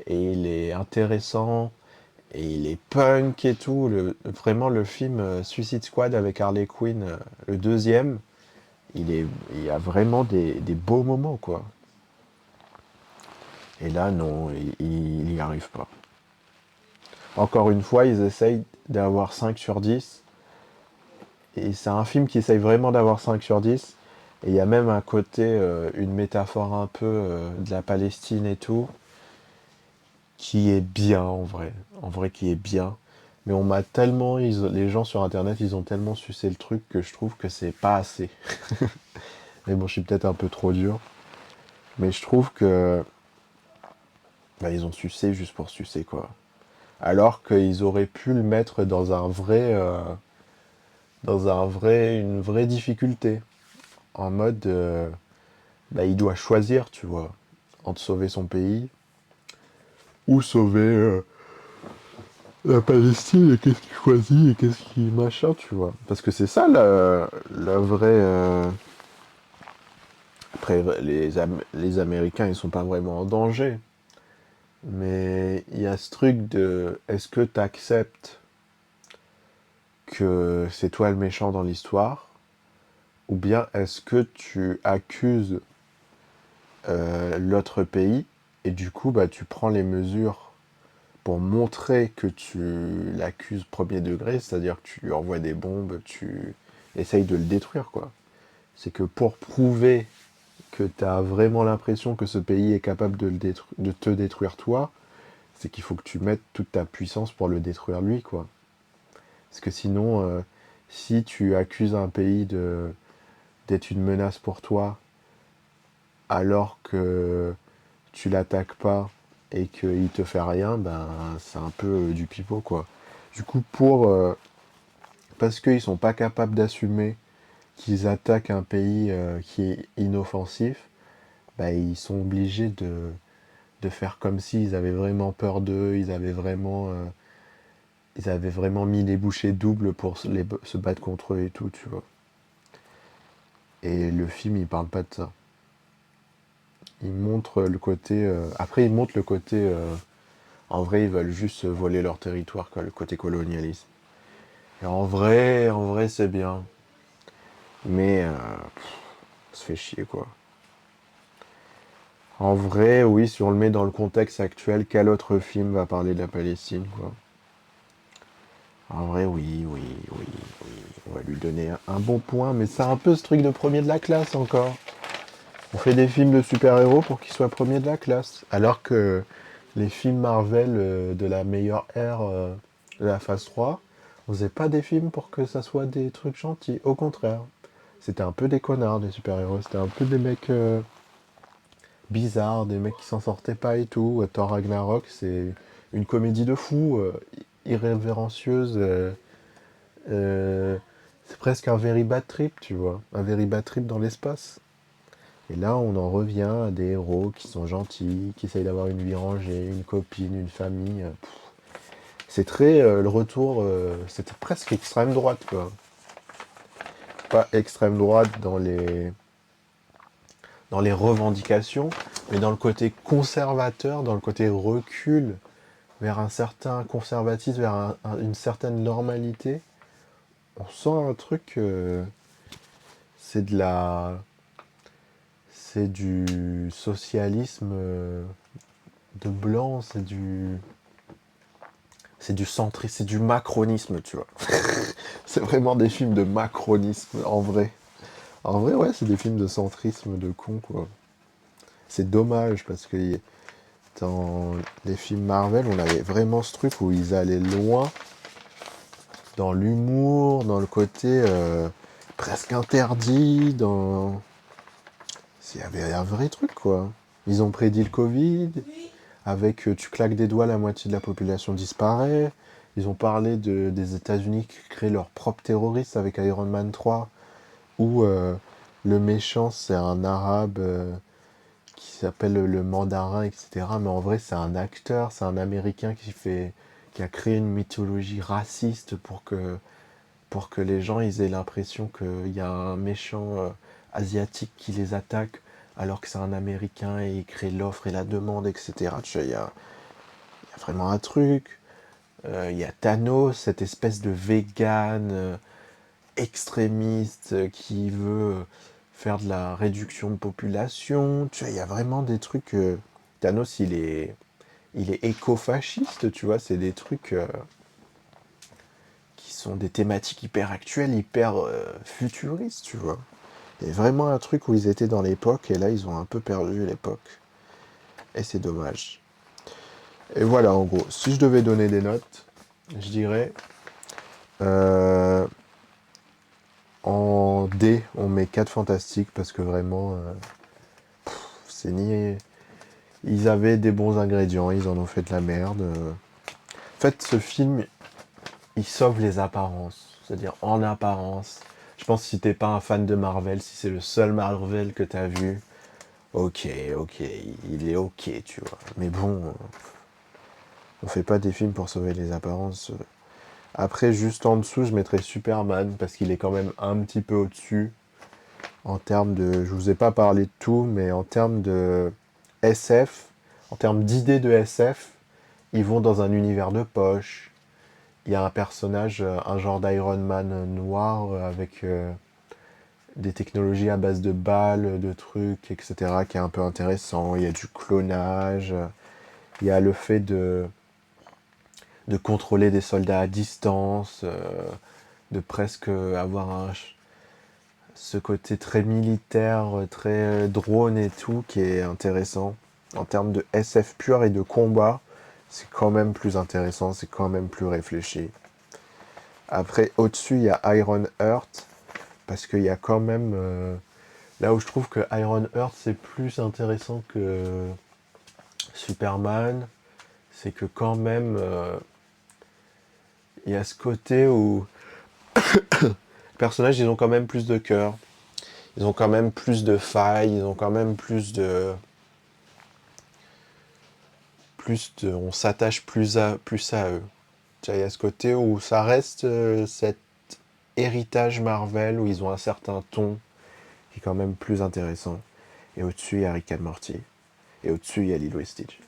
et il est intéressant et il est punk et tout. Vraiment le film Suicide Squad avec Harley Quinn, le deuxième, il y a vraiment des beaux moments quoi. Et là non, il y arrive pas. Encore une fois, ils essayent d'avoir 5 sur 10. Et c'est un film qui essaye vraiment d'avoir 5 sur 10. Et il y a même un côté, une métaphore un peu de la Palestine et tout, qui est bien en vrai. En vrai, qui est bien. Mais on m'a tellement. Les gens sur internet, ils ont tellement sucé le truc que je trouve que c'est pas assez. Mais bon, je suis peut-être un peu trop dur. Mais je trouve que. Bah, ils ont sucé juste pour sucer, quoi. Alors qu'ils auraient pu le mettre dans un vrai. Une vraie difficulté. En mode. Bah, il doit choisir, tu vois. Entre sauver son pays ou sauver la Palestine, et qu'est-ce qu'il choisit et qu'est-ce qu'il machin, tu vois. Parce que c'est ça la vraie. Après, les Américains, ils sont pas vraiment en danger. Mais il y a ce truc de est-ce que tu acceptes que c'est toi le méchant dans l'histoire ou bien est-ce que tu accuses l'autre pays et du coup bah, tu prends les mesures pour montrer que tu l'accuses premier degré, c'est-à-dire que tu lui envoies des bombes, tu essayes de le détruire, quoi. C'est que pour prouver que tu as vraiment l'impression que ce pays est capable de te détruire toi, c'est qu'il faut que tu mettes toute ta puissance pour le détruire lui, quoi. Parce que sinon, si tu accuses un pays d'être une menace pour toi, alors que tu l'attaques pas et qu'il te fait rien, ben c'est un peu du pipeau, quoi. Du coup, parce qu'ils sont pas capables d'assumer qu'ils attaquent un pays qui est inoffensif, bah, ils sont obligés de faire comme s'ils avaient vraiment peur d'eux, ils avaient vraiment mis les bouchées doubles pour se battre contre eux et tout, tu vois. Et le film, il parle pas de ça. Il montre le côté. Après, il montre le côté. En vrai, ils veulent juste voler leur territoire, quoi, le côté colonialisme. Et en vrai, c'est bien. Mais ça se fait chier, quoi. En vrai, oui, si on le met dans le contexte actuel, quel autre film va parler de la Palestine, quoi? En vrai, oui, oui, oui, oui. On va lui donner un bon point, mais c'est un peu ce truc de premier de la classe encore. On fait des films de super-héros pour qu'ils soient premiers de la classe. Alors que les films Marvel de la meilleure ère de la phase 3, On faisait pas des films pour que ça soit des trucs gentils. Au contraire. C'était un peu des connards, les super-héros. C'était un peu des mecs bizarres, des mecs qui s'en sortaient pas et tout. Thor Ragnarok, c'est une comédie de fou, irrévérencieuse. Euh, c'est presque un very bad trip, tu vois. Un very bad trip dans l'espace. Et là, on en revient à des héros qui sont gentils, qui essayent d'avoir une vie rangée, une copine, une famille. C'est très le retour, c'était presque extrême droite, quoi. Pas extrême droite dans les revendications, mais dans le côté conservateur, dans le côté recul vers un certain conservatisme, vers une certaine normalité. On sent un truc, c'est de la, c'est du socialisme de blanc, c'est du centrisme, c'est du macronisme, tu vois. C'est vraiment des films de macronisme, en vrai. En vrai, ouais, c'est des films de centrisme de con, quoi. C'est dommage, parce que dans les films Marvel, on avait vraiment ce truc où ils allaient loin dans l'humour, dans le côté presque interdit, dans... Il y avait un vrai truc, quoi. Ils ont prédit le Covid, avec tu claques des doigts, la moitié de la population disparaît. Ils ont parlé des États-Unis qui créent leur propre terroriste avec Iron Man 3, où le méchant, c'est un arabe qui s'appelle le mandarin, etc. Mais en vrai, c'est un acteur, c'est un américain qui a créé une mythologie raciste pour que les gens ils aient l'impression qu'il y a un méchant asiatique qui les attaque alors que c'est un américain et il crée l'offre et la demande, etc. Tu vois, il y a vraiment un truc. Il y a Thanos, cette espèce de vegan extrémiste qui veut faire de la réduction de population. Tu vois, il y a vraiment des trucs. Thanos, il est éco-fasciste, tu vois. C'est des trucs qui sont des thématiques hyper actuelles, hyper futuristes, tu vois. Il y a vraiment un truc où ils étaient dans l'époque et là, ils ont un peu perdu l'époque. Et c'est dommage. Et voilà, en gros, si je devais donner des notes, je dirais euh, en D, on met 4 fantastiques parce que vraiment, c'est ni. Ils avaient des bons ingrédients, ils en ont fait de la merde. En fait, ce film, il sauve les apparences. C'est-à-dire, en apparence, je pense que si t'es pas un fan de Marvel, si c'est le seul Marvel que t'as vu, ok, ok, il est ok, tu vois. Mais bon, on fait pas des films pour sauver les apparences. Après, juste en dessous, je mettrais Superman, parce qu'il est quand même un petit peu au-dessus. En termes de... Je vous ai pas parlé de tout, mais en termes de SF, en termes d'idées de SF, ils vont dans un univers de poche. Il y a un personnage, un genre d'Iron Man noir, avec des technologies à base de balles, de trucs, etc., qui est un peu intéressant. Il y a du clonage, il y a le fait de contrôler des soldats à distance, de presque avoir ce côté très militaire, très drone et tout, qui est intéressant. En termes de SF pur et de combat, c'est quand même plus intéressant, c'est quand même plus réfléchi. Après, au-dessus, il y a Iron Heart, parce qu'il y a quand même... là où je trouve que Iron Heart, c'est plus intéressant que Superman, c'est que quand même, il y a ce côté où les personnages, ils ont quand même plus de cœur. Ils ont quand même plus de failles, ils ont quand même on s'attache plus à eux. Tu vois, il y a ce côté où ça reste cet héritage Marvel où ils ont un certain ton qui est quand même plus intéressant. Et au-dessus, il y a Rick and Morty. Et au-dessus, il y a Lilo et Stitch.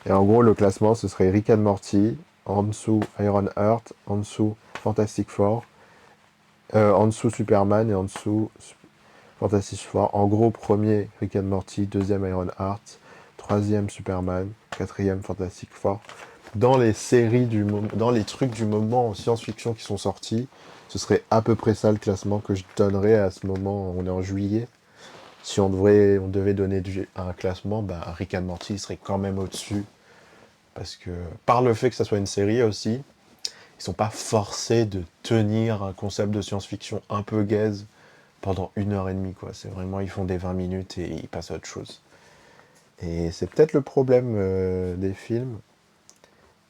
Et en gros, le classement, ce serait Rick and Morty, en dessous Iron Heart, en dessous Fantastic Four, en dessous Superman et en dessous Fantastic Four. En gros, premier Rick and Morty, deuxième Iron Heart, troisième Superman, quatrième Fantastic Four. Dans les séries dans les trucs du moment en science-fiction qui sont sortis, ce serait à peu près ça le classement que je donnerais à ce moment. On est en juillet. Si on devait donner un classement, bah, Rick and Morty serait quand même au-dessus. Parce que, par le fait que ça soit une série aussi, ils sont pas forcés de tenir un concept de science-fiction un peu gaze pendant 1 heure et demie, quoi. C'est vraiment, ils font des 20 minutes et ils passent à autre chose. Et c'est peut-être le problème des films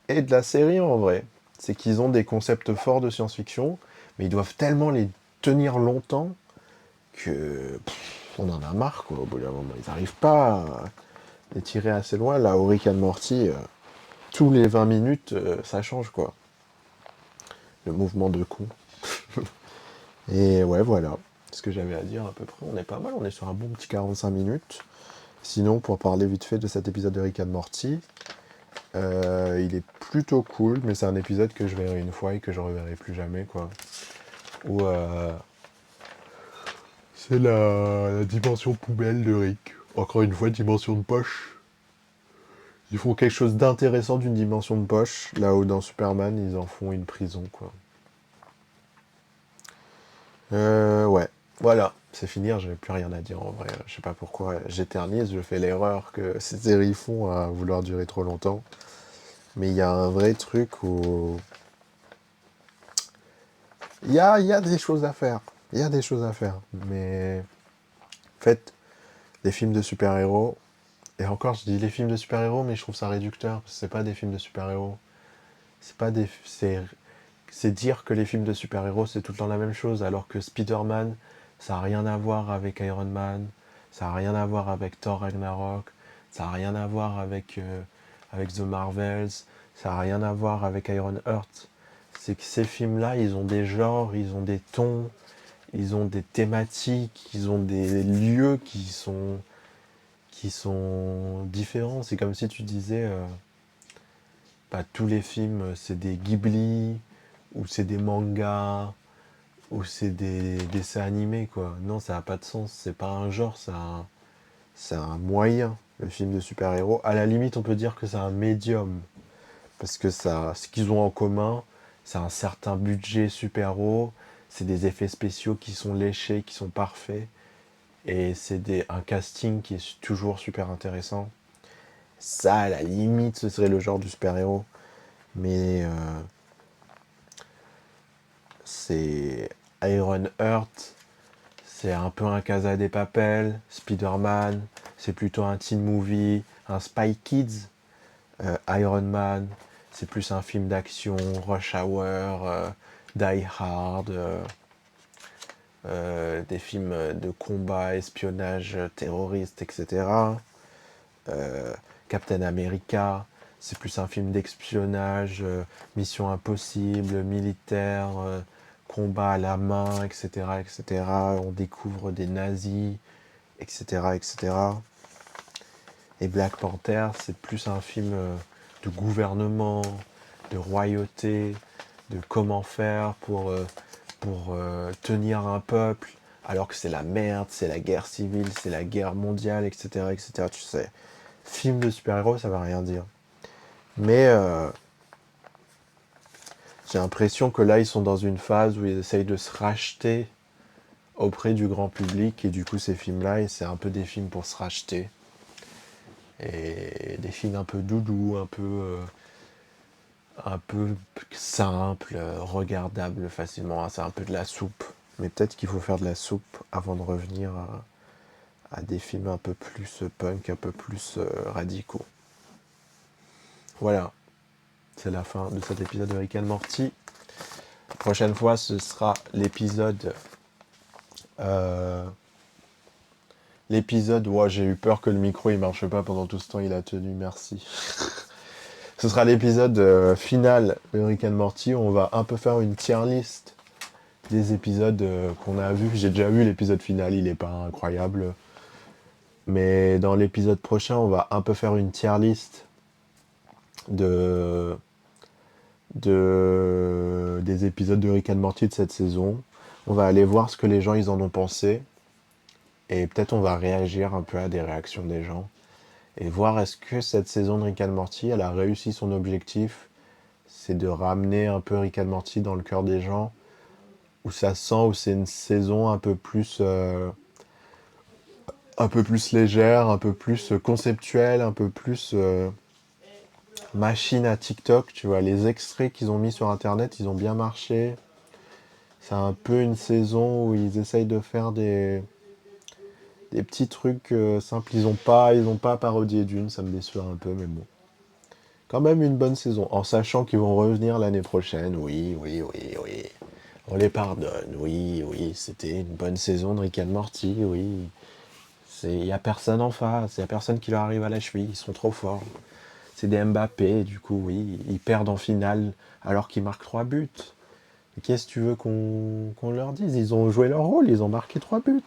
et de la série en vrai. C'est qu'ils ont des concepts forts de science-fiction, mais ils doivent tellement les tenir longtemps que on en a marre, quoi. Au bout d'un moment, ils n'arrivent pas à les tirer assez loin. Là, au Rick and Morty, tous les 20 minutes, ça change, quoi. Le mouvement de con. Et ouais, voilà. Ce que j'avais à dire à peu près. On est pas mal, on est sur un bon petit 45 minutes. Sinon, pour parler vite fait de cet épisode de Rick and Morty, il est plutôt cool, mais c'est un épisode que je verrai une fois et que je reverrai plus jamais, quoi. Où c'est la dimension poubelle de Rick. Encore une fois, dimension de poche. Ils font quelque chose d'intéressant d'une dimension de poche, là où dans Superman, ils en font une prison, quoi. Ouais. Voilà, c'est fini, j'ai plus rien à dire en vrai. Je sais pas pourquoi j'éternise, je fais l'erreur que ces séries font à vouloir durer trop longtemps. Mais il y a un vrai truc où il y a des choses à faire. Il y a des choses à faire. Mais en fait, les films de super-héros, et encore je dis les films de super-héros, mais je trouve ça réducteur, parce que c'est pas des films de super-héros. C'est pas des. C'est dire que les films de super-héros c'est tout le temps la même chose, alors que Spider-Man, ça n'a rien à voir avec Iron Man, ça n'a rien à voir avec Thor Ragnarok, ça n'a rien à voir avec The Marvels, ça n'a rien à voir avec Iron Heart. C'est que ces films-là, ils ont des genres, ils ont des tons, ils ont des thématiques, ils ont des lieux qui sont différents. C'est comme si tu disais, bah, tous les films, c'est des Ghibli, ou c'est des mangas, ou c'est des dessins animés, quoi. Non, ça n'a pas de sens. C'est pas un genre, c'est un moyen, le film de super-héros. À la limite, on peut dire que c'est un médium. Parce que ce qu'ils ont en commun, c'est un certain budget super-héros, c'est des effets spéciaux qui sont léchés, qui sont parfaits, et c'est un casting qui est toujours super intéressant. Ça, à la limite, ce serait le genre du super-héros. Mais c'est Iron Heart, c'est un peu un Casa de Papel, Spider-Man, c'est plutôt un teen movie, un Spy Kids, Iron Man, c'est plus un film d'action, Rush Hour, Die Hard, des films de combat, espionnage, terroriste, etc. Captain America, c'est plus un film d'espionnage, mission impossible, militaire, combat à la main, etc., etc. On découvre des nazis, etc., etc. Et Black Panther, c'est plus un film de gouvernement, de royauté, de comment faire pour tenir un peuple, alors que c'est la merde, c'est la guerre civile, c'est la guerre mondiale, etc., etc. Tu sais, film de super-héros, ça va rien dire. Mais j'ai l'impression que là, ils sont dans une phase où ils essayent de se racheter auprès du grand public, et du coup, ces films-là, et c'est un peu des films pour se racheter. Et des films un peu doudou, un peu simple, regardable facilement. C'est un peu de la soupe. Mais peut-être qu'il faut faire de la soupe avant de revenir à des films un peu plus punk, un peu plus radicaux. Voilà, c'est la fin de cet épisode de Rick and Morty. La prochaine fois, ce sera l'épisode... l'épisode... Ouais, j'ai eu peur que le micro il marche pas pendant tout ce temps, il a tenu, merci. Ce sera l'épisode final de Rick and Morty où on va un peu faire une tier list des épisodes qu'on a vus. J'ai déjà vu l'épisode final, il est pas incroyable. Mais dans l'épisode prochain, on va un peu faire une tier list de, des épisodes de Rick and Morty de cette saison. On va aller voir ce que les gens ils en ont pensé. Et peut-être on va réagir un peu à des réactions des gens. Et voir est-ce que cette saison de Rick and Morty, elle a réussi son objectif. C'est de ramener un peu Rick and Morty dans le cœur des gens. Où ça sent, où c'est une saison un peu plus légère, un peu plus conceptuelle, un peu plus machine à TikTok, tu vois, les extraits qu'ils ont mis sur Internet, ils ont bien marché. C'est un peu une saison où ils essayent de faire des petits trucs simples. Ils ont pas parodié Dune, ça me déçoit un peu, mais bon. Quand même une bonne saison, en sachant qu'ils vont revenir l'année prochaine. Oui, oui, oui, oui. On les pardonne. Oui, oui, c'était une bonne saison de Rick and Morty. Oui, il y a personne en face, il y a personne qui leur arrive à la cheville. Ils sont trop forts. C'est des Mbappé, du coup, oui, ils perdent en finale alors qu'ils marquent 3 buts. Mais qu'est-ce que tu veux qu'on leur dise? Ils ont joué leur rôle, ils ont marqué 3 buts.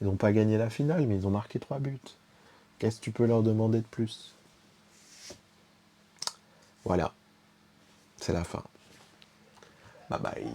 Ils n'ont pas gagné la finale, mais ils ont marqué 3 buts. Qu'est-ce que tu peux leur demander de plus? Voilà, c'est la fin. Bye bye.